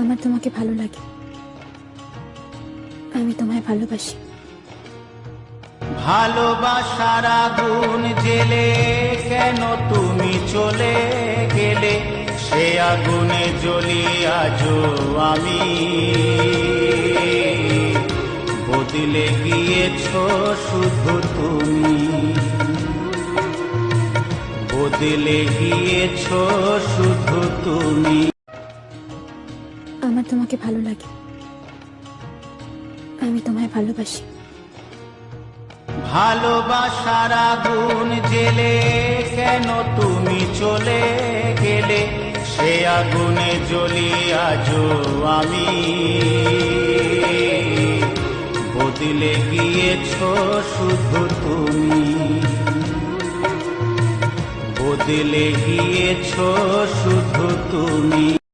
আমার তোমাকে ভালো লাগে, আমি তোমায় ভালোবাসি। ভালোবাসার আগুন জেলে কেন তুমি চলে গেলে? সে আগুনে জ্বলি আজও আমি। বদলে গিয়েছো শুধু তুমি, বদলে গিয়েছো শুধু তুমি। আমার তোমাকে ভালো লাগে, আমি তোমায় ভালোবাসি। ভালোবাসার আগুন জেলে কেন তুমি চলে গেলে? সে আগুনে জ্বলি আজও আমি। বদলে গিয়েছো শুধু তুমি, বদলে গিয়েছো শুধু তুমি।